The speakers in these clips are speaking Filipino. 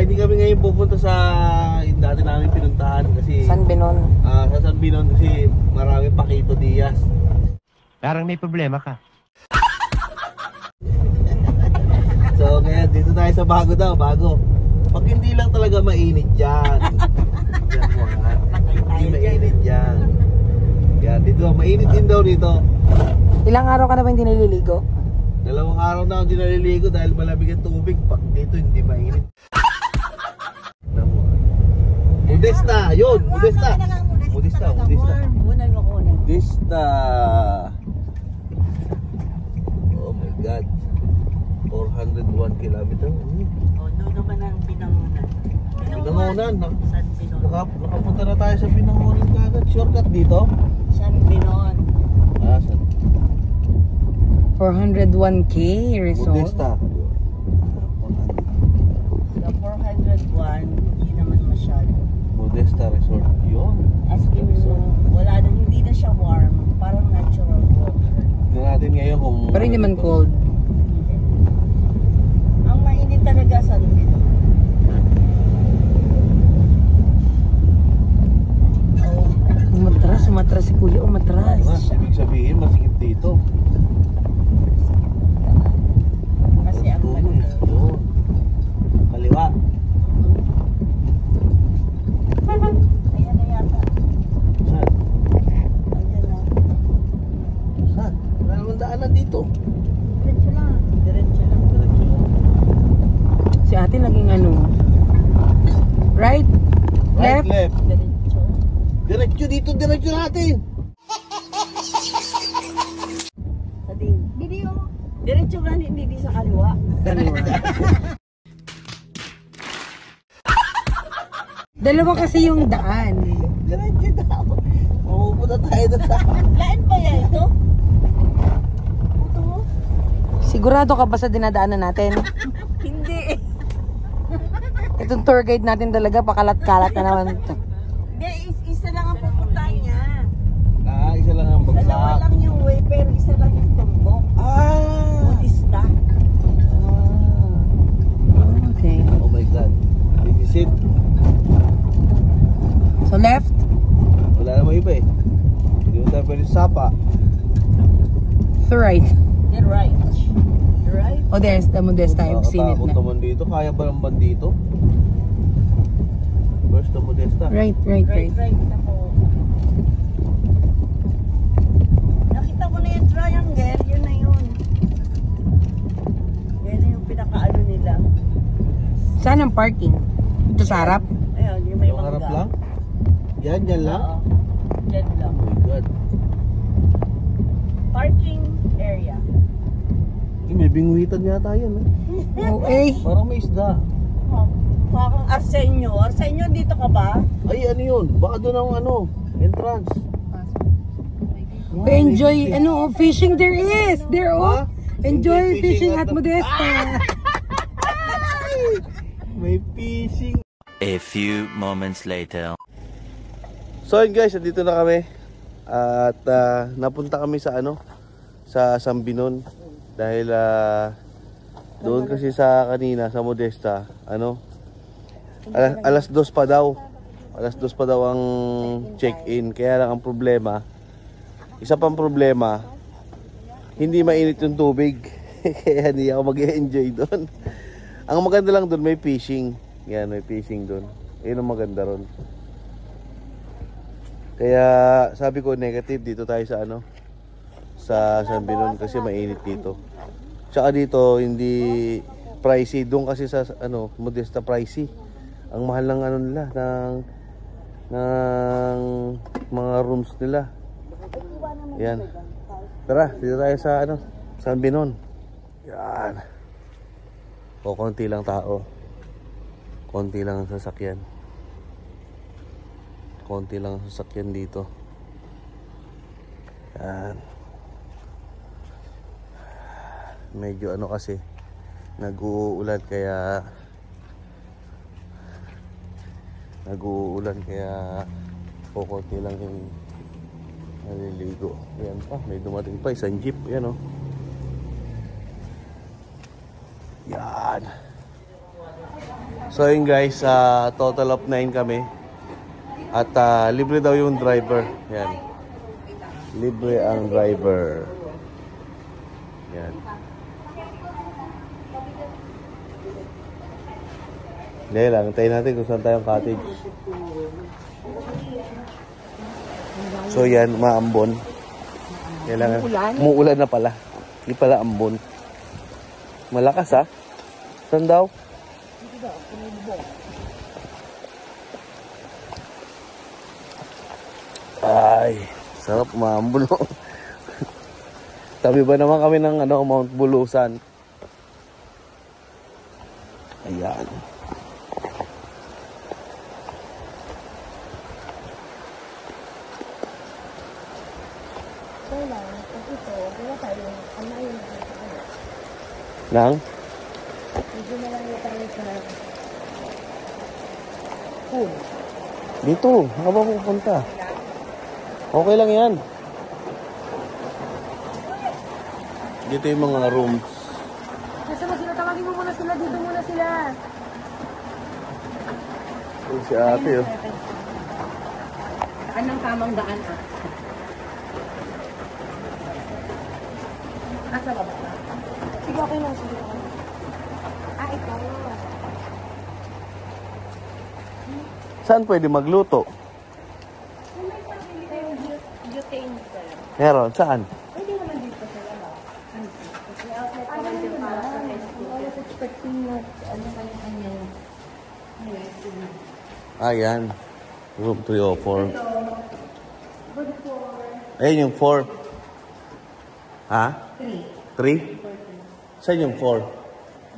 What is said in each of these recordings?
hindi kami ngayon pupunta sa yung dati namin pinuntahan kasi San Binon. Sa San Binon kasi marami Paquito Diaz. Parang may problema ka. So ngayon dito tayo sa bago daw, bago. Pag hindi lang talaga mainit dyan. Yan mo ha. Hindi mainit dyan. Yan, dito mainit din daw dito. Ilang araw ka na ba hindi naliligo? 2 araw na ako hindi naliligo dahil malamig ang tubig. Pag dito hindi mainit. Modesta, yun, Modesta. Modesta, Modesta. Modesta. Oh my God. 401 kilometer. Oh, doon naman ang Binangonan. Binangonan. San Binon. Nakapunta na tayo sa Binangonan kagad. Shortcut dito? San Binon. San 401k resort. Modesta. Sa 401, hindi naman masyado. Modesta Resort. Yun. As in, wala na, hindi na siya warm. Parang natural water. Tignan natin ngayon kung... Pero hindi man cold. Hindi. Ang mainit talaga San Binon. Umatras si Kuya, umatras. Ibig sabihin, masikip dito. Kasi ang malaki. Yun. Kaliwa. Ayan na yata. Saan? Ayan na. Saan? Wala naman daanan dito. Diretso lang. Diretso lang. Diretso lang. Si ate naging ano? Right? Right, Left? left. Diretso. Diretso dito, diretso natin. Sabi, hindi oh. Diretso nga, hindi sa kaliwa. Dalawa kasi yung daan. Diretso daw. Mapupunta tayo doon sa... Laan ba yan ito? Ito mo? Sigurado ka ba sa dinadaanan natin? Hindi. Itong tour guide natin talaga, pakalat-kalat na naman ito. Hindi, isa lang ang pupuntahan niya. Isa lang ang Dalawa bagsak. lang yung way, pero isa lang yung tumbok. Budista. Okay. Oh my God. This is it. So left? Wala namang iba eh. Hindi mo tayo pwede sapa. So right. You're right. You're right. Oh, there's the Modesta. I've seen it Nakakatakot na. naman dito. Kaya ba naman dito? Where's the Modesta? Right. Right. Ako. Nakita ko na yung triangle. Yun na yun. Yan na yung pinakaano nila. Saan ang parking? Ito sa harap? Ayun, yung may Yung mangga. harap lang? Yan lang? Oo. Yan lang. Oh my God. Parking area. May bingwitan yata yan eh. Oh, eh. Parang may isda. Oh, parang Arsenio. Arsenio, dito ka ba? Ay ano yun? Baka doon ang ano, entrance. Enjoy, ano, fishing there is. There, oh. Ha? Enjoy fishing at Modesta. May fishing. A few moments later. So yun guys, dito na kami. At napunta kami sa ano, sa San Binon. Dahil doon kasi sa kanina, sa Modesta, ano, alas 2 pa daw. Alas 2 pa daw ang check-in. Kaya lang ang problema, isa pang problema, hindi mainit yung tubig. Kaya hindi ako mag-enjoy doon. Ang maganda lang doon, may fishing. Yan, may fishing doon. Yun ang maganda ron. Kaya sabi ko negative dito tayo sa ano, sa San Binon kasi mainit dito. Tsaka dito hindi pricey, doon kasi sa ano, Modesta pricey. Ang mahal ng ano nila ng mga rooms nila. Yan. Tara, dito tayo sa ano, San Binon. Yan. O konti lang tao. Konti lang ang sasakyan. Konti lang ang sasakyan dito. Yan. Medyo ano kasi nag-uulan kaya konti lang yung naliligo. Yan pa, may dumating pa isang jeep. Yan o. Yan. So yun guys, total of 9 kami. At libre daw yung driver. Yan. Libre ang driver. Yan. Hindi lang, tayo natin kung saan tayong cottage. So yan, maambon. Kailangan, umuulan na pala. Hindi pala ambon. Malakas ha? Saan daw? Ay, sarap maambon. Tabi ba naman kami ng Mount Bulusan? Ayan. Nang? Medyo na lang tayo sa pool. Dito, saan ba pupunta? Okay lang yan. Dito yung mga rooms. Nasa mo sila? Tawagin mo muna sila. Dito muna sila. Ito si ate oh. Saan ang tamang daan ah? Asa baba? Sige, okay lang. Sige, okay. Ito. Saan pwede magluto? Butane sir. Meron, saan? Pwede naman dito sir. Kasi outlet naman din para sa rescue. I was expecting na ano kanya-kanya. Ayan. Room 304. Ayun yung 4. Ha? 3? Saan yung 4?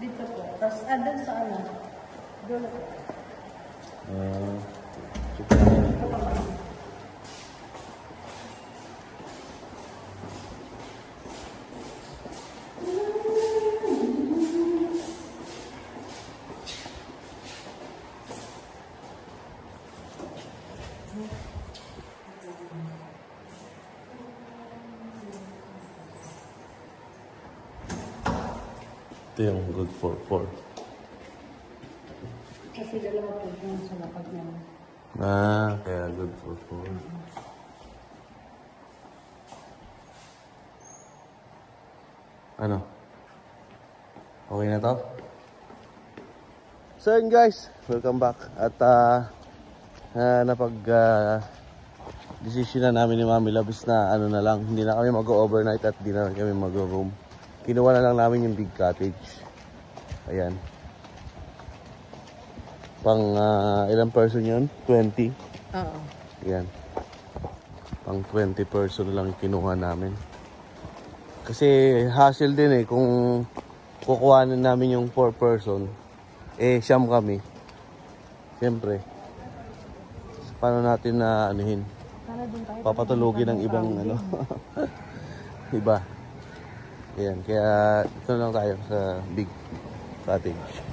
Dito po. Tapos doon sa ano? Doon po. Ito yung good for 4. Kasi dalawa po yung sa lapag naman. Kaya good for 4. Ano? Okay na to? So yun guys, welcome back. At decision na namin ni Mami Labis na ano na lang, hindi na kami mag-overnight at hindi na kami mag-room. Kinuha na lang namin yung big cottage. Ayan. Pang ilang person yun? 20? Oo. Ayan. Pang 20 person lang kinuha namin. Kasi hassle din kung kukuhanin namin yung 4 person. Siyam kami. Siyempre. Paano natin na anuhin? Papatulugin ng ibang ano. Iba. Ayan, kaya ito lang tayo sa big cottage.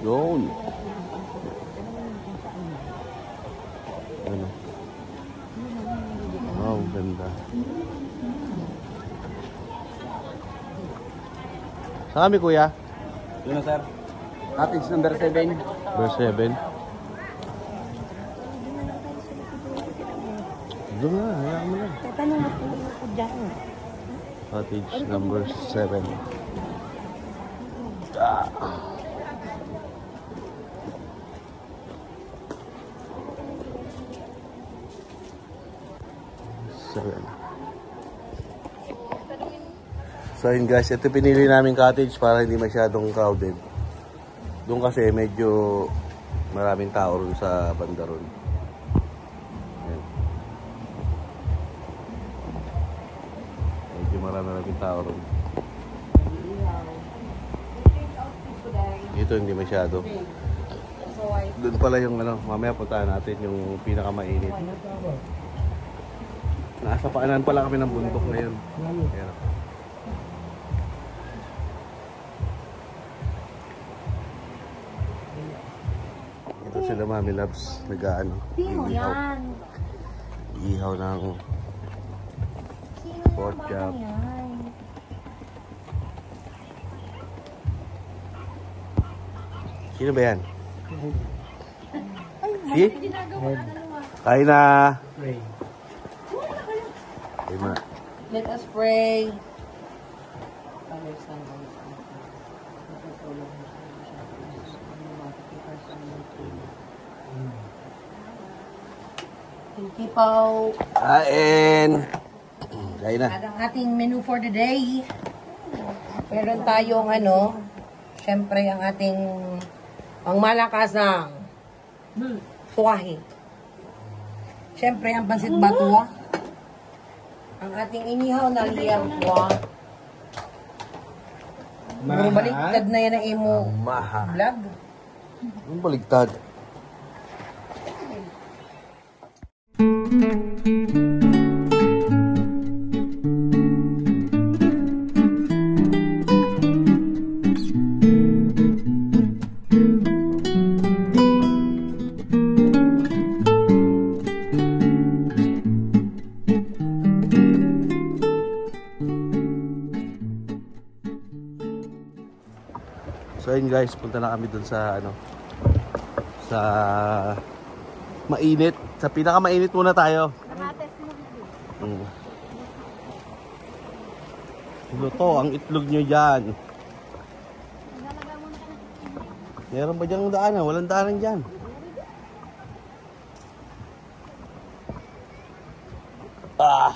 Yun. Ano? Oh, ganda. Saan kami kuya? Yun na sir. Cottage number 7. Number 7. Doon na, hayaan mo lang. Tatanong mo po dyan. Cottage number 7. So yun guys, ito pinili namin cottage para hindi masyadong crowded. Doon kasi medyo maraming tao ron sa banda ron. Ayan. Medyo maraming tao ron. Dito hindi masyado. Doon pala yung mamaya puntahan natin yung pinakamainit. Nasa paanan pala kami ng bundok ngayon. Ayan. Ito sila Mami Labs, iihaw. Iihaw ng pork chop. Sino ba yan? Si? Kain na. Kain na. Let us pray. Thank you po. Kain. Kain na. At ang ating menu for the day. Meron tayong syempre ang ating pangmalakasang tuwahe. Syempre ang pansit batua. Ang ating inihaw na liyangkwa. Puro baliktad na yan ang imo vlog. Ang baligtad. So ayun guys, punta na kami dun sa sa mainit. Sa pinaka-mainit muna tayo. Luto ang itlog nyo dyan. Meron ba dyang daanan? Walang daanan dyan. Ah!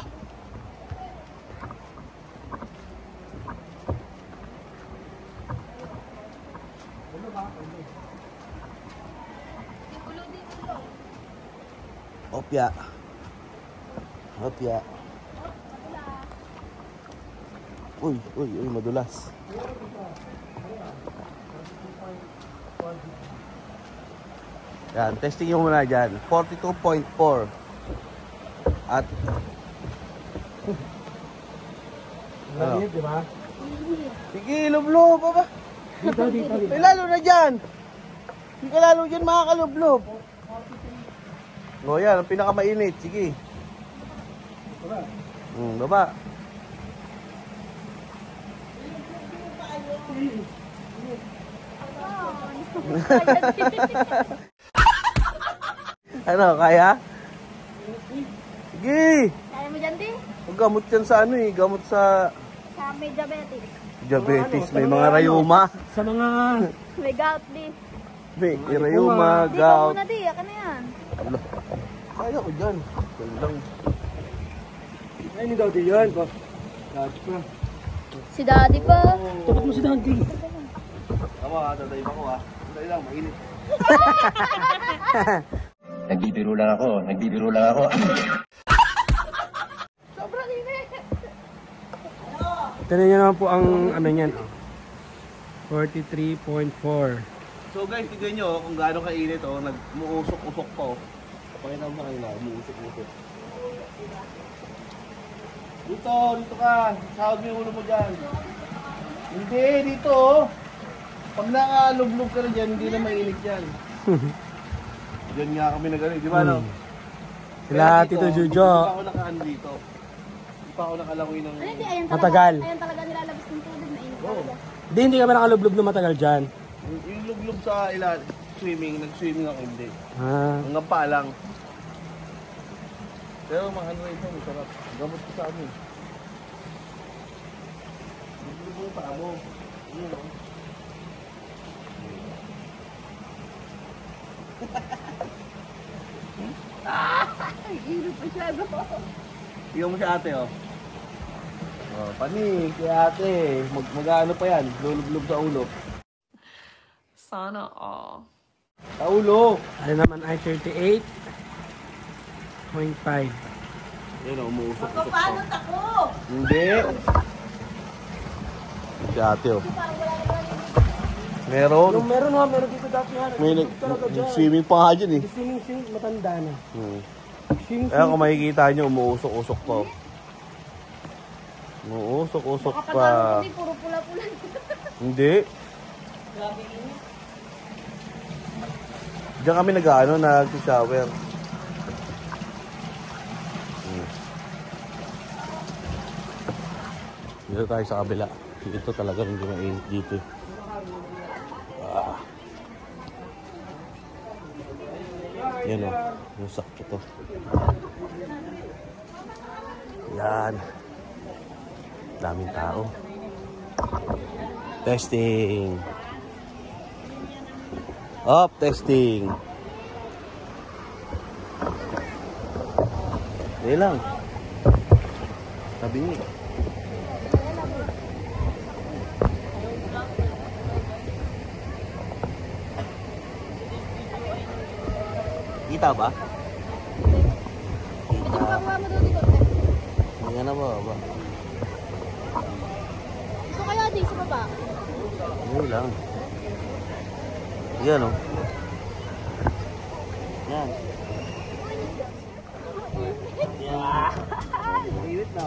Opya. Opya. Uy, madulas. Yan, testing yung muna dyan. 42.4. At ano? Diba? Sige, lublob, baba. Dito. May lalo na dyan. Hindi ka lalo dyan makakalublob. O yan, ang pinakamainit. Sige. Baba. Ano, kaya? Sige. Kaya mo dyan, di? Gamot yan sa gamot sa Sa may diabetes. diabetes. May mga rayuma. Sa mga... May gout, di. May rayuma, Di ka gout. muna, di. Aka na yan. Kaya ko dyan. Yan lang. Ay, hindi daw di yan. Dati pa. Si daddy pa. Tapat mo si Dante. Tama, tatayim ako Sandali lang, mainit. Nagbibiro lang ako. Sobrang init. Tignan nyo naman po ang niyan. 43.4. So guys, tignan nyo kung gaano kainit nagmuusok-usok pa Pakita mo sa kanila, umuusok-usok. Dito ka. Sahod mo yung ulo mo dyan. Hindi, dito Pag nakalublob ka na dyan, hindi na mainit yan. Diyan nga kami nag-ano, di ba no? Sila Tito Jojo. Hindi pa ako nakaano dito. Hindi pa ako nakalangoy ng... Ano, di. Ayan talaga. Matagal. Ayan talaga nilalabas ng tubig. Mainit talaga. Hindi ka ba nakalublob na matagal dyan? Yung lublob sa swimming, nag-swimming ako hindi. Hanggang pa lang. Pero mga ano ito, masarap. Gamot ko sa amin. Lublob mo pa mo. Yun o. Hirap pa siya, bro. Tingnan mo si ate panig si ate. Mag-ano pa yan, lulublob sa ulo. Sana all. Sa ulo! Ano naman ay 38.5. Yan o, umuusok-usok pa. Hindi! Si ate Meron. Meron dito dati yan. May swimming pa nga dyan Swimming, matanda na. Kaya kung makikita nyo, umuusok-usok pa. Umuusok-usok pa. Hindi, puro pula-pula. Hindi. Diyan kami nag-shower. Dito tayo sa kabila. Dito talaga hindi mainit dito. Yan o, yung sakto to. Yan. Daming tao. Testing. Up, testing. Hindi lang. Sabi niya. Kita ba? Kita. Hindi nga na ba? Gusto kaya di sa baba? Hindi lang. Yan o. Yan. Iwit na.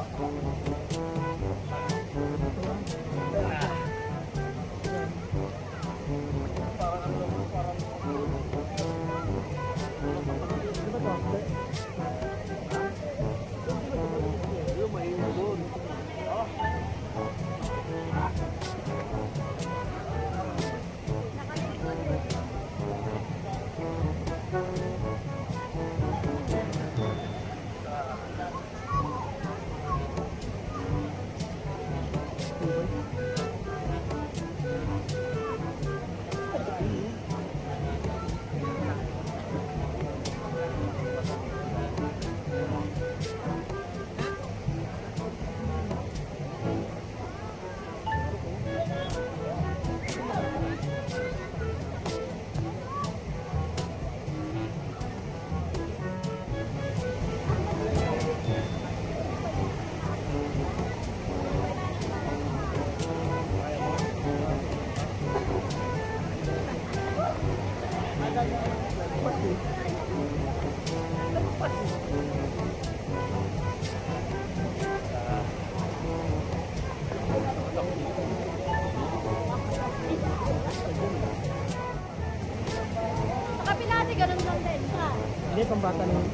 Kapilati, ganun lang din. Hindi, pambata naman.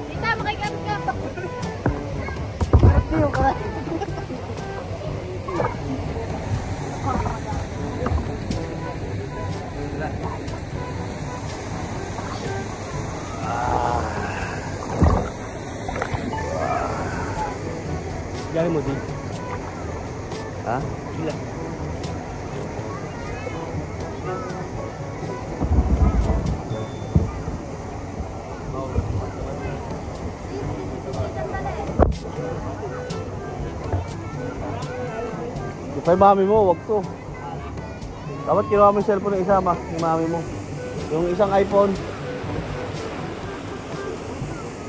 Tita, makikamit ka. Gari mo din. Ha? Gila. Yung mami mo, wag to. Dapat kinuha mo yung cellphone ng isa, yung mami mo. Yung isang iPhone.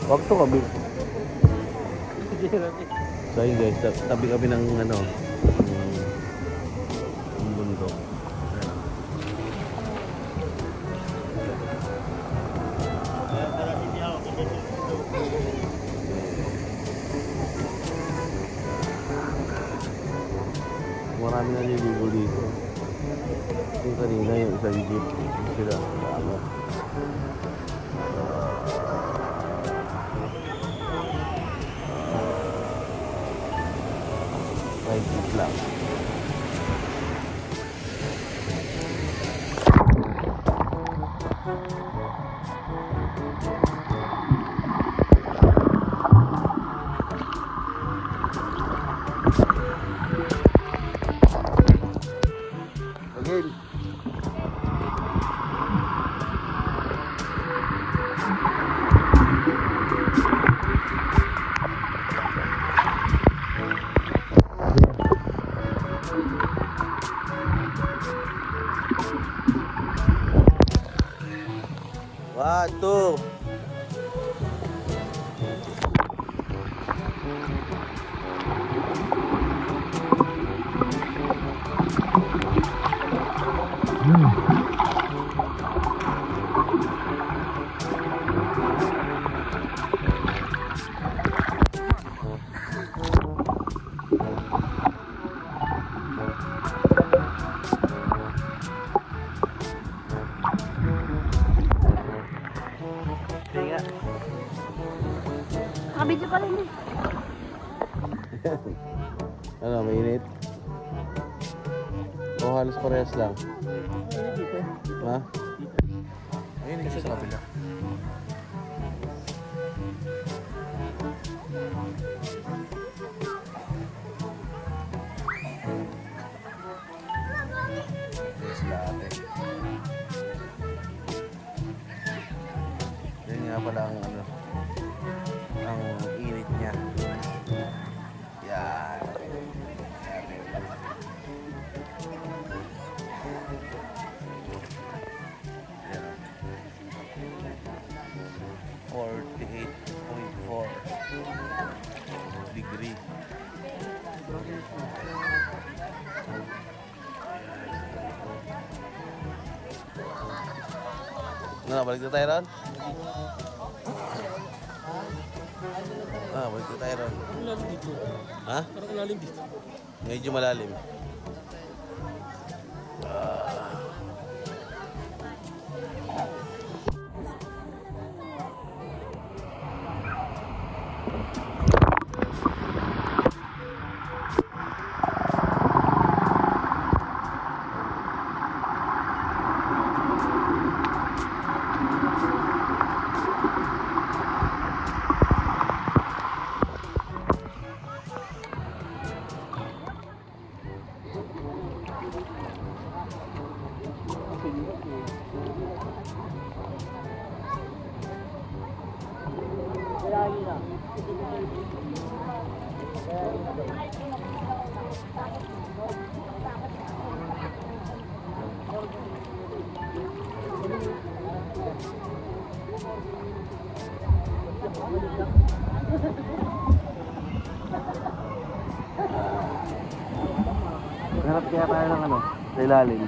Wag to, kabi. So yun guys, tabi kami ng ano, ng bundok. Marami naliligo dito. Yung kanina yung isang jeep, sila kasama. Right jeep lang. Again. One, two. O halos parehas lang? Ha? Ayun, hindi sa kabila. Yes, lahat eh. Yan nga pala ang ano, ang init niya. Yan. Yan. 48.4 degree. Ano, balik na tayo ron? Balik na tayo ron. Malalim dito. Ha? Parang malalim dito. Medyo malalim. Hanap kaya tayo ng ano, sa ilalim.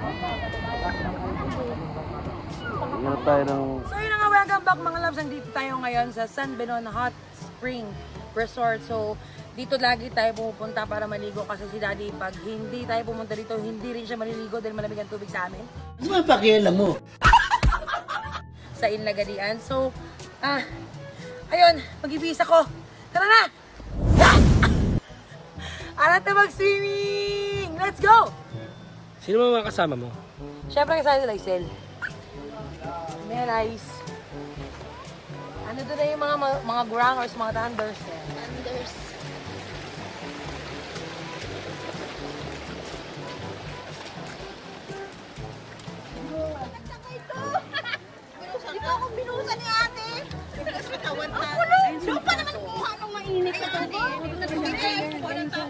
Hanap tayo ng... So yun na nga, welcome back mga loves. Nandito tayo ngayon sa San Benon Hot Spring Resort. So dito lagi tayo pumupunta para maligo kasi si Daddy pag hindi tayo pumunta dito, hindi rin siya maliligo dahil malamig ang tubig sa amin. Ano ba pakialam mo? Sa Inlagadian. So, ayun, mag-ibis ako. Tara na! Arat na mag-swimming! Let's go! Sino mga kasama mo? Siyempre kasama si Lysel. May nice. Ano doon na yung mga grangers, mga thunders. Thunders. Di ba akong binuhusan ni ate? Binugas mo tawan ka. Ano pa naman kuha nung mainit na ito? Walang tao.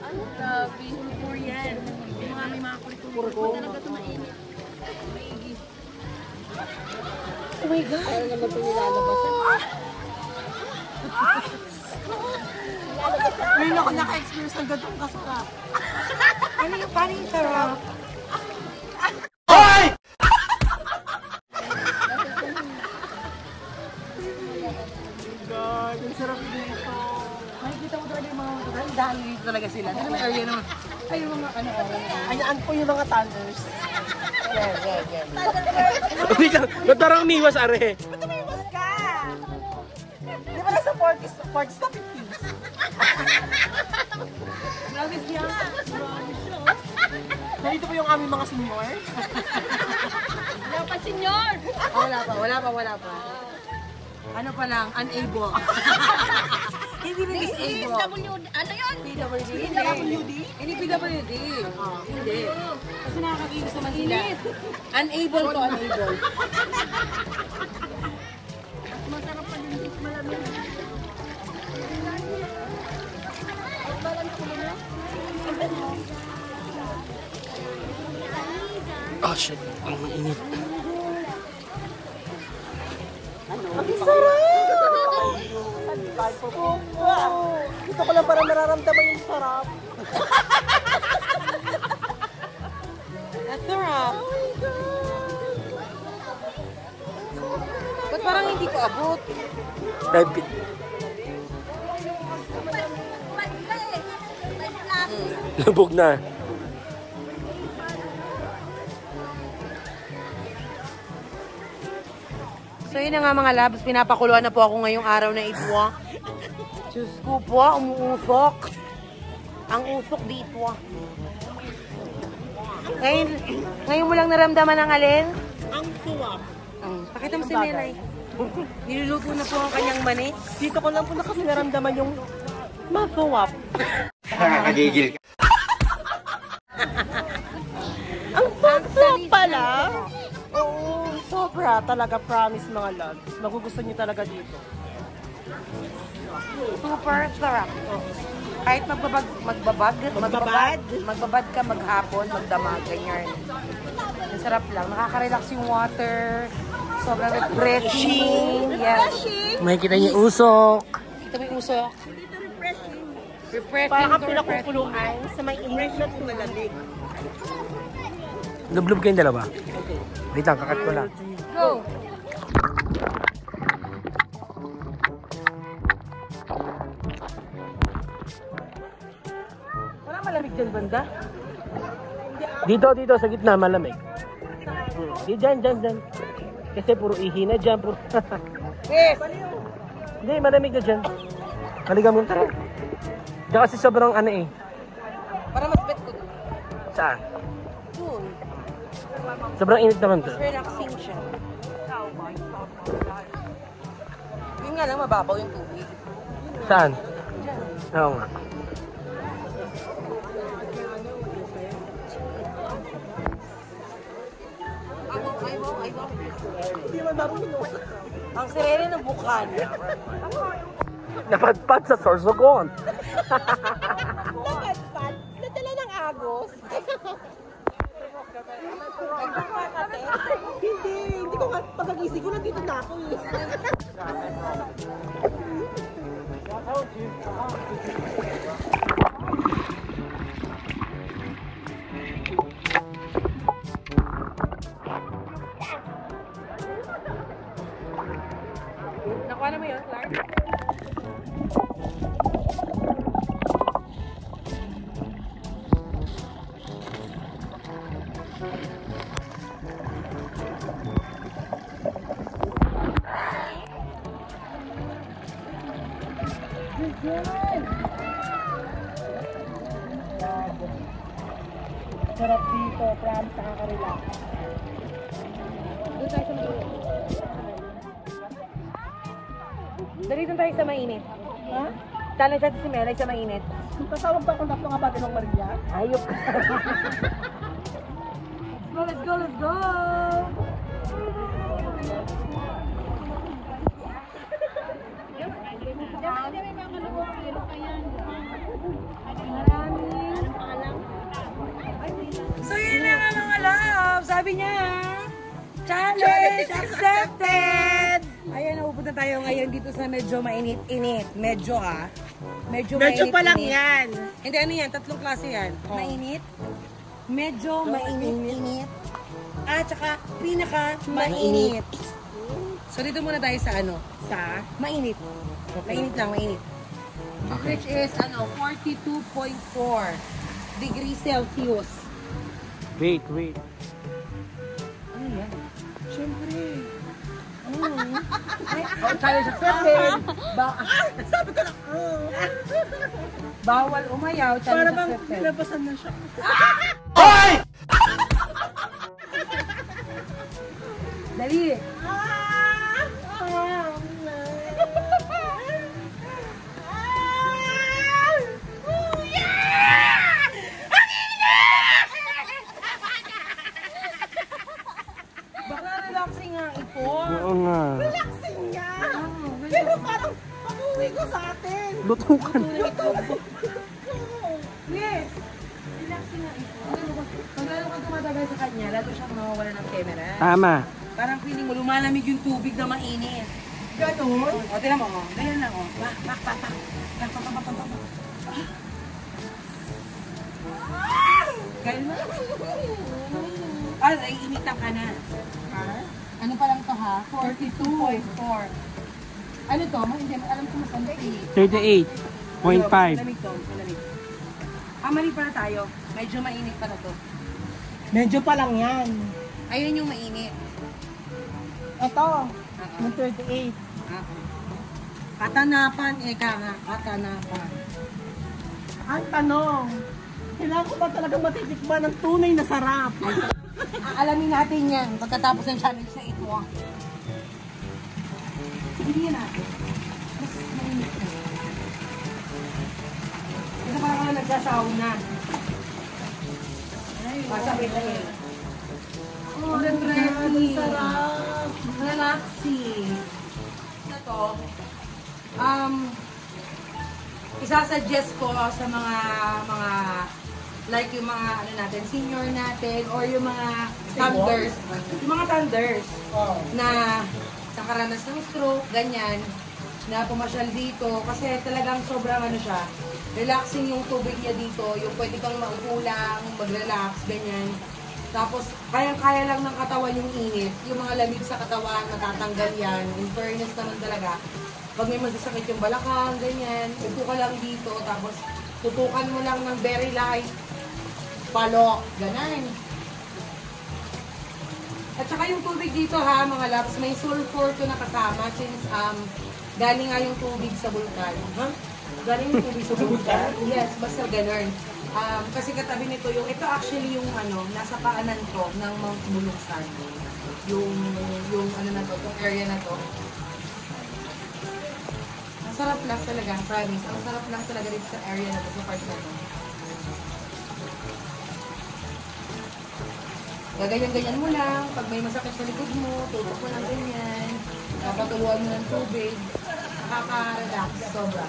Ano? Grabe. Puro yan. May mga kulit-kulit. Talaga ito mainit. Maigi. Oh my God! Parang naman ito nilalabasan. Ngayon ako naka-experience ng gantong kasarap. Paano yung sarap? God, ang sarap dito. Makikita mo talaga yung mga dahil dito talaga sila. Ano may area naman? Ay, yung mga ano. Ayaan ko yung mga thunders. Yeah. Wait lang, ba't parang umiwas, are? Ba't umiwas ka? Di ba nasa 40s na 50s? Grabe siya. Narito po yung aming mga senior. Wala pa, senyor! Wala pa. Ano pa lang, unable. Hindi rin disable. Ano yun? PWD? Hindi PWD. Hindi. Kasi nakakakilos naman sila. Unable to unable. Masarap pa din dito, malamig. Oh shit, ang mainit. Ang sarap! Dito ko lang para nararamdaman yung sarap. Ang sarap. Oh my God! Ba't parang hindi ko abot? David. Lubog na. So yun na nga mga labs, pinapakuluan na po ako ngayong araw na ito. Diyos ko po, umuusok. Ang usok dito. Ngayon mo lang naramdaman ang alin? Ang suwak. Pakita mo si Melay. Niluluto na po ang kanyang mani. Dito ko lang po na kasi naramdaman yung masuwap. Nakakagigil ka. Ang suwak pala. Oo, sobra talaga, promise mga loves. Magugustuhan niyo talaga dito. Super sarap. Kahit magbabad ka maghapon, magdamag, ganyan. Ang sarap lang. Nakaka-relax yung water. Sobrang refreshing. Yes. Makikita niyo usok. Kita mo yung usok. Refreshing. Parang kang pinakukuluan sa may init na tumalamig. Lublob kayong dalawa. Wait lang, kakat ko lang. Go! Wala malamig dyan, banda? Dito, sa gitna, malamig. Di, dyan. Kasi puro ihi na dyan. Puro... Yes! Hindi, malamig na dyan. Kaliga mo, tara. Diyan kasi sobrang ano eh. Para mas bet ko doon. Saan? Doon. Sobrang init naman to. Mas relaxing siya. Yun nga lang, mababaw yung tubig. Saan? Oo nga. Ang sirene ng bukan. Napadpad sa Sorsogon. Napadpad? Nadala ng agos? Hindi ko nga pag-agising ko, nandito na ako eh. Nakuha na mo yun, Clark? Sarap dito, promise, nakaka-relax. Doon tayo sa mainit. Dali doon tayo sa mainit. Ha? Challenge natin si Melay sa mainit. Kasawag ba kung dapat nga ba ng Maria? Ayok. Let's go, let's go! So yun na nga mga love, sabi niya, challenge accepted! Ayan, napupunta tayo ngayon dito sa medyo mainit-init. Medyo ha. Medyo pa lang mainit-init. yan. Hindi, ano yan? Tatlong klase yan. Mainit, medyo mainit-init, at saka pinaka-mainit. So dito muna tayo sa ano? Sa mainit. Mainit lang, mainit. Which is ano, 42.4 degrees Celsius. Wait. Ano yan? Siyempre. Challenge accepted. Sabi ko na, Bawal umayaw. Challenge accepted. pinapasan na siya. Dali. Baka relaxing nga ito. Oo nga. Relaxing niya. Pero parang pag-uwi ko sa atin. Lutukan. Yes. Relaxing nga ito. Pag lalo kang tumatagal sa kanya, lalo siyang mawawala ng camera. Tama. Parang feeling mo, lumalamig yung tubig na mainit. Ganon. O, tinan mo, ganyan lang, o. Bak. Ganyan mo. Naiinitan ka na. Ano pa lang to ha? 42.4. Ano to? Hindi, alam ko masanda eh. 38.5. Malamig to, malamig. Mali pala tayo. Medyo mainit pala to. Medyo pa lang yan. Ayun yung mainit. Ito, yung 38. Katanapan, eka nga. Katanapan. Ang tanong, Kailangan ko ba talaga matitikman ng tunay na sarap? Aalamin natin yan pagkatapos ng challenge na ito. Sige natin. Mas mainit na. Ito parang ako nagsasauna. Pasabay tayo. Oh, refreshing. Sarap. Relaxing. Ito, isasuggest ko sa mga like yung mga ano natin, senior natin or yung mga thunders. Yung mga thunders na nakaranas ng stroke, ganyan, na pumasyal dito kasi talagang sobrang ano siya, relaxing yung tubig niya dito, yung pwede kang maupo lang, mag-relax, ganyan. Tapos, kayang-kaya lang ng katawan yung init. Yung mga lamig sa katawan, natatanggal yan. In fairness naman talaga. Pag may masasakit yung balakang, ganyan, upo ka lang dito, tapos tutukan mo lang ng very light, palok, ganyan. At saka yung tubig dito ha, mga loves, may sulfur to na kasama since galing nga yung tubig sa bulkan. Huh? Galing yung tubig sa bulkan? Yes, basta ganun. Kasi katabi nito yung, ito actually yung ano, nasa paanan to ng Mount Mulungsan. Yung ano na to, yung area na to. Ang sarap lang talaga, promise. Ang sarap lang talaga dito sa area na to, sa part na to. Gaganyan-ganyan mo lang. Pag may masakit sa likod mo, tutok mo lang ganyan. Napatuluan mo ng tubig. Nakaka-relax. Sobra.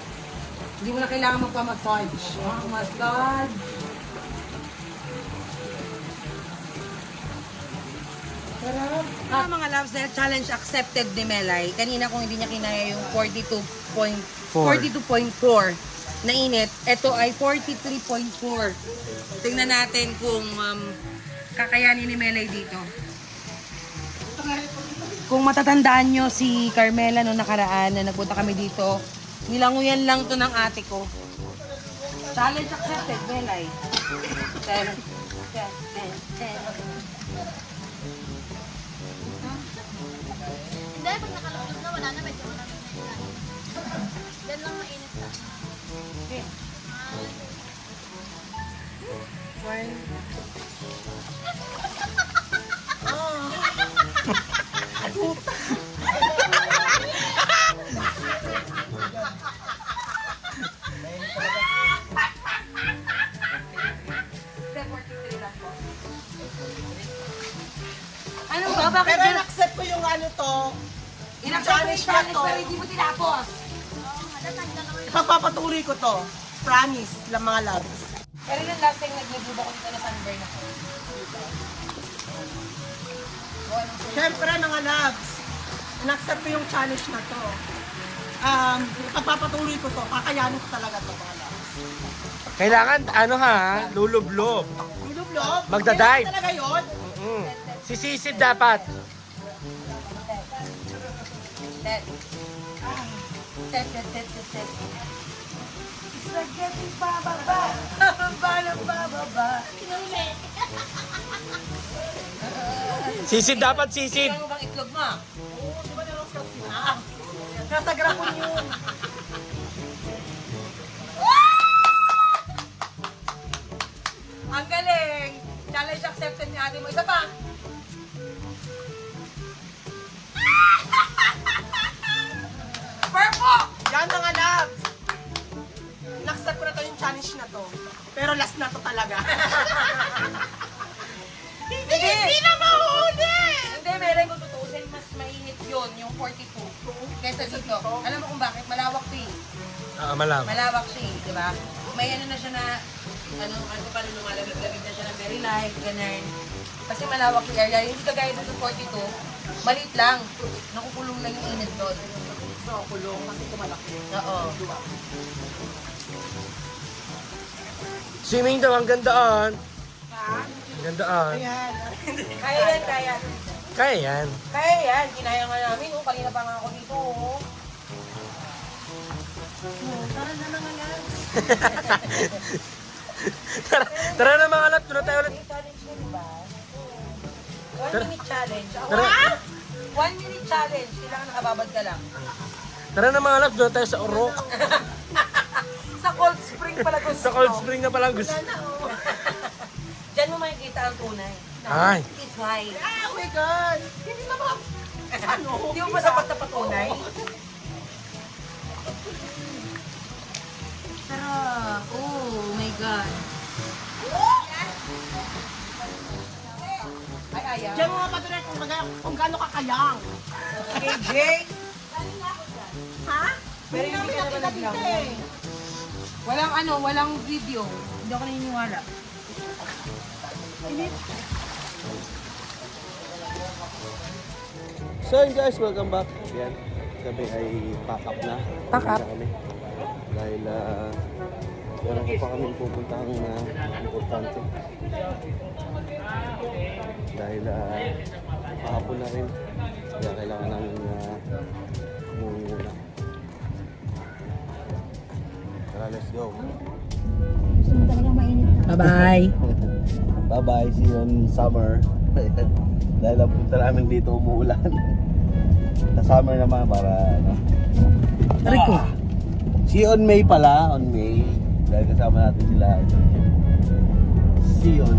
Hindi mo na kailangan magpa-massage. Massage. Mga loves, na challenge accepted ni Melay. Kanina kung hindi niya kinaya yung 42.4 na init, ito ay 43.4. Tingnan natin kung kakayanin ni Melay dito. Kung matatandaan nyo si Carmela noong nakaraan na nagpunta kami dito, nilanguyan lang to ng ate ko. Challenge accepted, Melay. 10. Hindi, pag nakalapos na, wala na, medyo maraming na. Yan lang mainit na. Okay. One. Ano ba? Bakit Pero in-accept ko yung ano to. challenge pero hindi mo tinapos? Ipagpapatuloy ko to. Promise lang mga loves. Pero yung last time nag-libo ko dito na sunburn ako. Siyempre mga loves, in-accept ko yung challenge na to. Ipagpapatuloy ko to. Kakayanin ko talaga to mga loves. Kailangan, ano ha, lulublob. Lulublob? Magdadive. Kailangan talaga yun? Sisisid dapat. Set. Spaghetti bababa. Bababa. Sisid dapat, sisid. Kailangan mo bang itlog mo? Oo, di ba nalang sa sila? Nasa grapon yun. Ang galing! Challenge accepted ni ate mo. Isa pa! Purple! Yan mga loves. In-accept ko na to yung challenge na to. Pero last na to talaga. Hindi na mahuli! Hindi, meron kung tutuusin, mas mainit yun, yung 42. Kaysa dito. Alam mo kung bakit? Malawak to eh. Malam. Malawak siya eh, di ba? May ano na siya na, paano lumalamig-lamig na siya na very light, ganyan. Kasi malawak yung area. Hindi kagaya doon sa 42, maliit lang. Nakukulong lang yung init doon. So, kulong kasi kumalaki. Oo. Swimming daw, ang gandaan. Ha? Ang gandaan. Ayan. Kaya yan, kaya. Kaya yan. Kaya yan, kinaya nga namin. Oh, kanina pa nga ako dito. Oh. Tara na mga yan. Tara na mga lap, doon na tayo ulit. Challenge mo, diba? 1 minute challenge. Ako, Tara. 1 minute challenge. Kailangan nakababad ka lang. Tara na mga lap, doon na tayo sa Orok. Sa Cold Spring pala gusto. Sa Cold Spring na palang gusto. Wala na, oh. kita ang tunay. Ay. It's why. Oh my God! Hindi naman. Ano? Hindi mo ba dapat na patunay? Sarap. Oh my God. Ay, ayaw. Diyan mo nga patunay kung gaano kakayang. Okay, Jake. Ha? Pero Hindi namin hindi ka nakita naman dito eh. Walang video. Hindi ako naniniwala. So yun guys, welcome back. Yan, kami ay pack up na. Pack up? Na kami. Dahil meron ko pa kami pupuntahang importante. Dahil kahapon na rin. Kaya kailangan namin muna. Tara, let's go. Gusto mo talagang mainit na. Bye-bye. Bye-bye, see you in summer. Dahil ang punta namin dito umuulan. Sa summer naman para ano. Aray ko. See you on May pala, on May. Dahil kasama natin sila. See you on